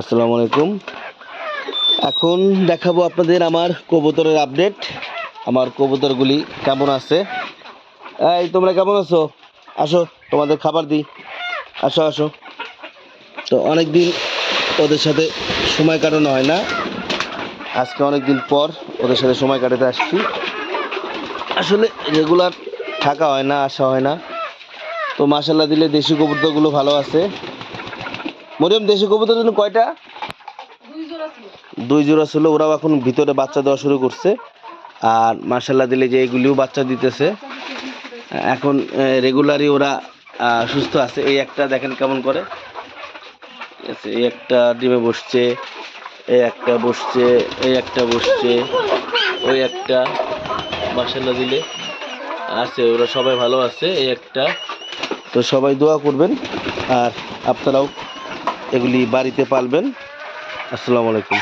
আসসালামু আলাইকুম। এখন দেখাবো আপনাদের আমার কবুতরের আপডেট। আমার কবুতরগুলি কেমন আছে। এই তোমরা কেমন আছো? আসো, তোমাদের খাবার দিই। আসো আসো। তো অনেক দিন ওদের সাথে সময় কাটানো হয় না, আজকে অনেক দিন পর ওদের সাথে সময় কাটাতে আসছি। আসলে রেগুলার থাকা হয় না, আসা হয় না। তো মাশাল্লাহ দিলে দেশি কবুতরগুলো ভালো আছে। মরিয়ম, দেশি কবুতর জন্য কয়টা? দুই জোড়া ছিল। ওরাও এখন ভিতরে বাচ্চা দেওয়া শুরু করছে। আর মাশাল্লাহ দিলে যে এগুলিও বাচ্চা দিতেছে। এখন রেগুলারই ওরা সুস্থ আছে। এই একটা দেখেন কেমন করে, ঠিক আছে। এই একটা ডিমে বসছে, এই একটা বসছে, এই একটা বসছে, ওই একটা মাশাল্লাহ দিলে আছে। ওরা সবাই ভালো আছে। এই একটা। তো সবাই দোয়া করবেন আর আপনারাও এগুলি বাড়িতে পালবেন। আসসালামু আলাইকুম।